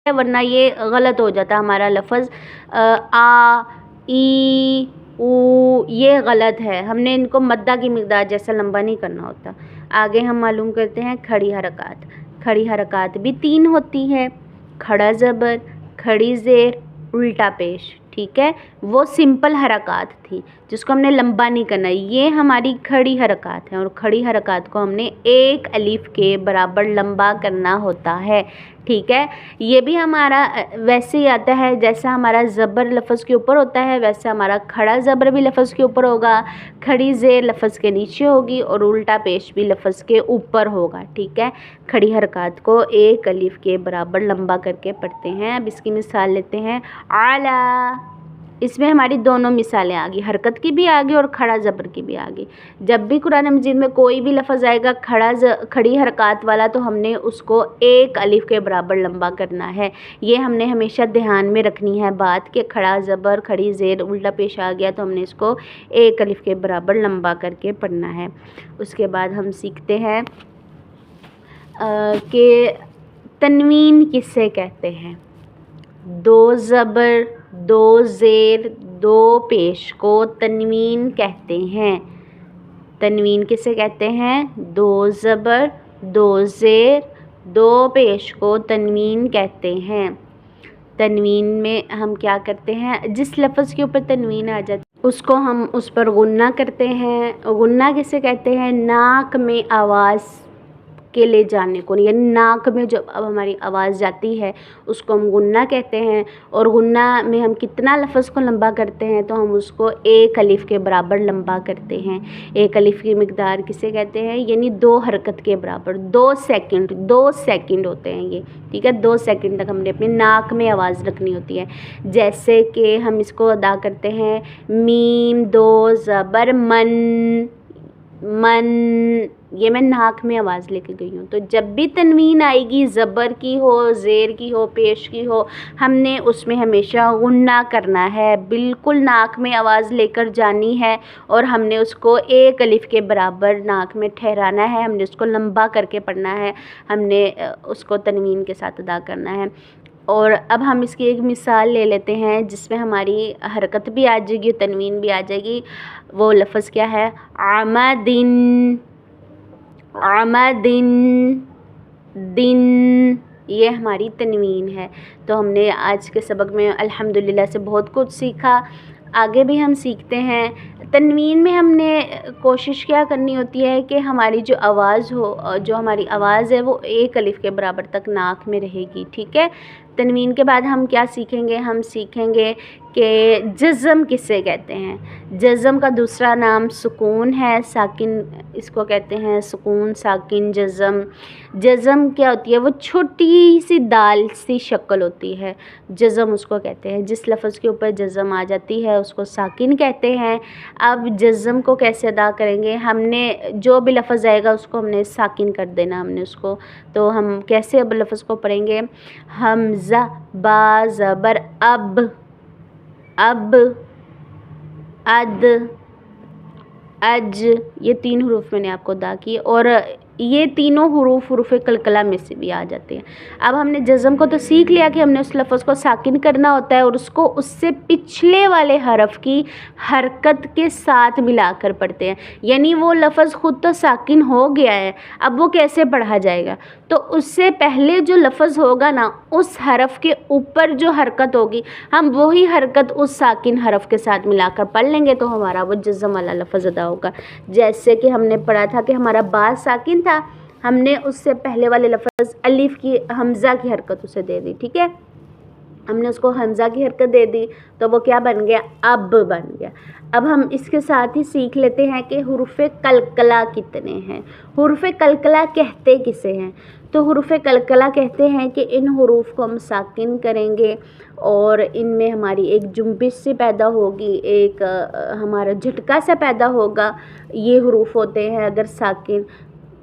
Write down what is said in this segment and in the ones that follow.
वरना ये गलत हो जाता है हमारा लफ्ज़। आ, ई, ऊ ये गलत है, हमने इनको मद्दा की मिक़दार जैसा लंबा नहीं करना होता। आगे हम मालूम करते हैं खड़ी हरकत। खड़ी हरकत भी 3 होती है, खड़ा ज़बर, खड़ी ज़ेर, उल्टा पेश। ठीक है, वो सिंपल हरकत थी जिसको हमने लंबा नहीं करना। ये हमारी खड़ी हरकत है और खड़ी हरकत को हमने एक अलिफ के बराबर लंबा करना होता है। ठीक है, ये भी हमारा वैसे ही आता है जैसा हमारा ज़बर लफ्ज़ के ऊपर होता है, वैसे हमारा खड़ा ज़बर भी लफ्ज़ के ऊपर होगा, खड़ी ज़ेर लफ्ज़ के नीचे होगी और उल्टा पेश भी लफ्ज़ के ऊपर होगा। ठीक है, खड़ी हरकत को एक अलिफ के बराबर लंबा करके पढ़ते हैं। अब इसकी मिसाल लेते हैं। आला, इसमें हमारी दोनों मिसालें आ गई, हरकत की भी आ गई और खड़ा ज़बर की भी आ गई। जब भी कुरान मजीद में कोई भी लफ्ज़ आएगा खड़ी हरकत वाला, तो हमने उसको एक अलिफ के बराबर लंबा करना है। ये हमने हमेशा ध्यान में रखनी है बात कि खड़ा ज़बर, खड़ी ज़ेर, उल्टा पेश आ गया तो हमने इसको एक अलिफ के बराबर लंबा करके पढ़ना है। उसके बाद हम सीखते हैं कि तनवीन किससे कहते हैं। 2 ज़बर, 2 ज़ेर, 2 पेश को तनवीन कहते हैं। तनवीन किसे कहते हैं? 2 ज़बर, 2 ज़ेर, 2 पेश को तनवीन कहते हैं। तनवीन में हम क्या करते हैं, जिस लफ्ज़ के ऊपर तनवीन आ जाती है उसको हम उस पर गुन्ना करते हैं। गुन्ना किसे कहते हैं? नाक में आवाज़ के ले जाने को, यानी नाक में जो अब हमारी आवाज़ जाती है उसको हम गुन्ना कहते हैं। और गुन्ना में हम कितना लफ्ज़ को लंबा करते हैं, तो हम उसको एक अलिफ के बराबर लंबा करते हैं। एक अलिफ की मिक़दार किसे कहते हैं? यानी 2 हरकत के बराबर, 2 सेकंड होते हैं ये। ठीक है, 2 सेकंड तक हमने अपनी नाक में आवाज़ रखनी होती है। जैसे कि हम इसको अदा करते हैं, मीम 2 ज़बर मन, मन, ये मैं नाक में आवाज़ लेके गई हूँ। तो जब भी तनवीन आएगी, ज़बर की हो, ज़ेर की हो, पेश की हो, हमने उसमें हमेशा गुन्ना करना है, बिल्कुल नाक में आवाज़ लेकर जानी है और हमने उसको एक अलिफ के बराबर नाक में ठहराना है। हमने उसको लंबा करके पढ़ना है, हमने उसको तनवीन के साथ अदा करना है। और अब हम इसकी एक मिसाल ले लेते हैं जिसमें हमारी हरकत भी आ जाएगी, तनवीन भी आ जाएगी। वो लफ्ज़ क्या है? आमदिन, आमदिन, दिन, ये हमारी तनवीन है। तो हमने आज के सबक में अल्हम्दुलिल्लाह से बहुत कुछ सीखा, आगे भी हम सीखते हैं। तनवीन में हमने कोशिश क्या करनी होती है कि हमारी जो आवाज़ हो, जो हमारी आवाज़ है वो एक अलिफ के बराबर तक नाक में रहेगी। ठीक है, तनवीन के बाद हम क्या सीखेंगे? हम सीखेंगे कि जज़म किसे कहते हैं। जज़म का दूसरा नाम सुकून है, साकिन इसको कहते हैं, सुकून, साकिन, जज़म। जज़म क्या होती है? वो छोटी सी दाल सी शक्ल होती है, जज़म उसको कहते हैं। जिस लफ्ज़ के ऊपर जज़म आ जाती है उसको साकिन कहते हैं। अब जज़म को कैसे अदा करेंगे? हमने जो भी लफ्ज़ आएगा उसको हमने साकिन कर देना, हमने उसको। तो हम कैसे अब लफ्ज़ को पढ़ेंगे? हमज़ा, बा ज़बर अब, अब, अद, अज, ये 3 हरूफ मैंने आपको अदा किए और ये तीनों हरूफ कलकला में से भी आ जाते हैं। अब हमने जज़म को तो सीख लिया कि हमने उस लफ्ज़ को साकिन करना होता है और उसको उससे पिछले वाले हरफ की हरकत के साथ मिलाकर पढ़ते हैं। यानी वो लफ्ज़ ख़ुद तो साकिन हो गया है, अब वो कैसे पढ़ा जाएगा? तो उससे पहले जो लफ्ज़ होगा ना, उस हरफ के ऊपर जो हरकत होगी, हम वही हरकत उस साकिन हरफ के साथ मिलाकर पढ़ लेंगे तो हमारा वो जज़म वाला लफ्ज़ अदा होगा। जैसे कि हमने पढ़ा था कि हमारा बा साकिन था, हमने उससे पहले वाले लफ्ज़ अलिफ की हमज़ा की हरकत उसे दे दी। ठीक है, हमने उसको हमज़ा की हरकत दे दी तो वो क्या बन गया? अब बन गया। अब हम इसके साथ ही सीख लेते हैं कि हुरूफ़ कलकला कितने हैं। हुरूफ़ कलकला कहते किसे हैं? तो हुरूफ़ कलकला कहते हैं कि इन हुरूफ़ को हम साकिन करेंगे और इनमें हमारी एक जुम्बिश सी पैदा होगी, एक हमारा झटका सा पैदा होगा। ये हुरूफ़ होते हैं अगर साकिन,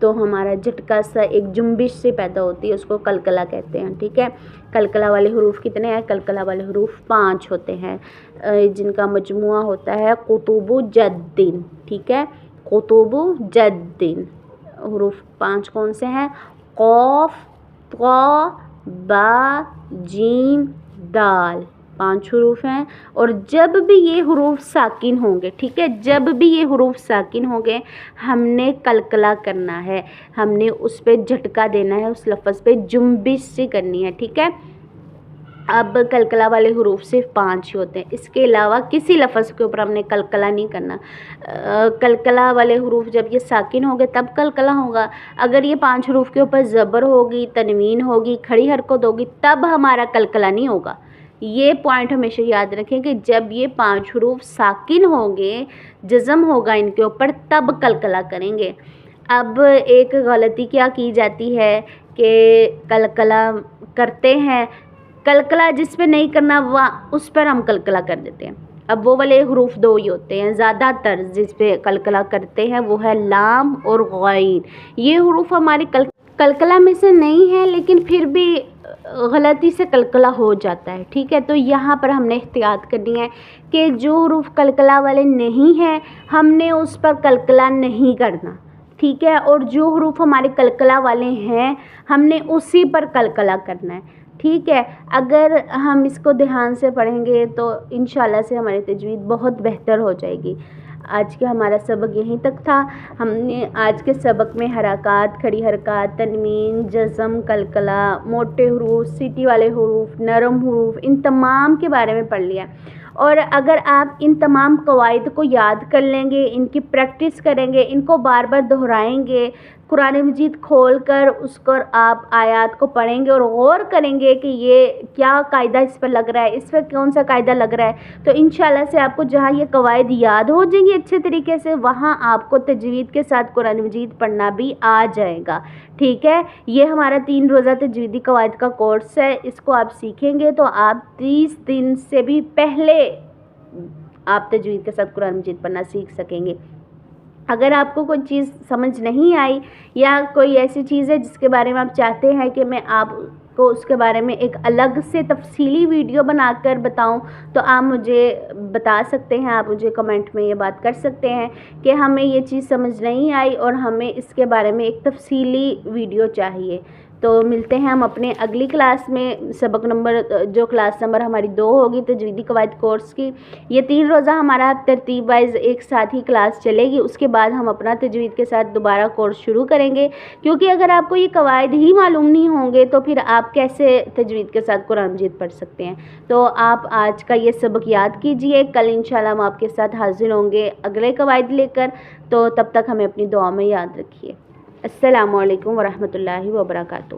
तो हमारा झटका सा एक जुम्बिश से पैदा होती है, उसको कलकला कहते हैं। ठीक है, कलकला वाले हुरूफ़ कितने हैं? कलकला वाले हुरूफ़ 5 होते हैं, जिनका मजमुआ होता है कुतुबु जद्दिन। ठीक है, कुतुबु जद्दिन। हुरूफ़ 5 कौन से हैं? क़ाफ़, ता, با جیم دال 5 حروف ہیں. اور جب بھی یہ حروف ساکن ہوں گے, ٹھیک ہے, جب بھی یہ حروف ساکن ہوں گے ہم نے قلقلہ کرنا ہے, ہم نے اس پہ جھٹکا دینا ہے, اس لفظ پہ جنبش سے کرنی ہے, ٹھیک ہے. اب قلقلہ والے حروف صرف 5 ہی ہوتے ہیں, اس کے علاوہ کسی لفظ کے اوپر ہم نے قلقلہ نہیں کرنا. قلقلہ والے حروف جب یہ ساکن ہوں گے تب قلقلہ ہوگا. اگر یہ 5 حروف کے اوپر زبر ہوگی, تنوین ہوگی, کھڑی حرکت ہوگی, تب ہمارا قلقلہ نہیں ہوگا. یہ پوائنٹ ہمیشہ یاد رکھیں کہ جب یہ 5 حروف ساکن ہوں گے, جزم ہوگا ان کے اوپر, تب قلقلہ کریں گے. اب ایک غلطی کیا کی جاتی ہے کہ قلقلہ کرتے ہیں, قلقلہ جس پہ نہیں کرنا اس پر ہم قلقلہ کر دیتے ہیں. اب وہ والے حروف 2 ہی ہوتے ہیں زیادہ تر جس پہ قلقلہ کرتے ہیں, وہ ہے لام اور غین. یہ حروف ہمارے قلقلہ میں سے نہیں ہے لیکن پھر بھی غلطی سے قلقلہ ہو جاتا ہے, ٹھیک ہے. تو یہاں پر ہم نے احتیاط کرنی ہے کہ جو حروف قلقلہ والے نہیں ہیں ہم نے اس پر قلقلہ نہیں کرنا, ٹھیک ہے. اور جو حروف ہمارے قلقلہ والے ہیں ہم نے اسی پر قلقلہ کرنا ہے, ٹھیک ہے. اگر ہم اس کو دھیان سے پڑھیں گے تو انشاءاللہ سے ہماری تجوید بہت بہتر ہو جائے گی. آج کا ہمارا سبق یہیں تک تھا. ہم نے آج کے سبق میں حرکات, کھڑی حرکات, تنوین, جزم, قلقلہ, موٹے حروف, سیٹی والے حروف, نرم حروف, ان تمام کے بارے میں پڑھ لیا. اور اگر آپ ان تمام قواعد کو یاد کر لیں گے, ان کی پریکٹس کریں گے, ان کو بار بار دہرائیں گے, قرآن مجید کھول کر اس کو آپ آیات کو پڑھیں گے اور غور کریں گے کہ یہ کیا قاعدہ اس پر لگ رہا ہے, اس پر کون سا قاعدہ لگ رہا ہے, تو انشاءاللہ سے آپ کو جہاں یہ قواعد یاد ہو جائیں گی اچھے طریقے سے, وہاں آپ کو تجوید کے ساتھ قرآن مجید پڑھنا بھی آ جائے گا, ٹھیک ہے. یہ ہمارا 3 روزہ تجویدی قواعد کا کورس ہے. اس کو آپ سیکھیں گے تو آپ 30 دن سے بھی پہلے آپ تجوید کے ساتھ قرآن مجید پڑھنا سیکھ سکیں گے. اگر آپ کو کوئی چیز سمجھ نہیں آئی یا کوئی ایسی چیز ہے جس کے بارے میں آپ چاہتے ہیں کہ میں آپ کو اس کے بارے میں ایک الگ سے تفصیلی ویڈیو بنا کر بتاؤں, تو آپ مجھے بتا سکتے ہیں, آپ مجھے کمنٹ میں یہ بات کر سکتے ہیں کہ ہمیں یہ چیز سمجھ نہیں آئی اور ہمیں اس کے بارے میں ایک تفصیلی ویڈیو چاہیے. تو ملتے ہیں ہم اپنے اگلی کلاس میں. سبق نمبر جو کلاس نمبر ہماری 2 ہوگی تجویدی قواعد کورس کی. یہ 3 روزہ ہمارا ترتیب وائز ایک ساتھ ہی کلاس چلے گی. اس کے بعد ہم اپنا تجوید کے ساتھ دوبارہ کورس شروع کریں گے, کیونکہ اگر آپ کو یہ قواعد ہی معلوم نہیں ہوں گے تو پھر آپ کیسے تجوید کے ساتھ قرآن مجید پڑھ سکتے ہیں. تو آپ آج کا یہ سبق یاد کیجئے. کل انشاءاللہ ہم آپ کے ساتھ حاضر ہوں گے اگلے قواعد لے کر. تو تب تک ہمیں اپنی دعا میں یاد رکھیے. السلام علیکم ورحمۃ اللہ وبرکاتہ.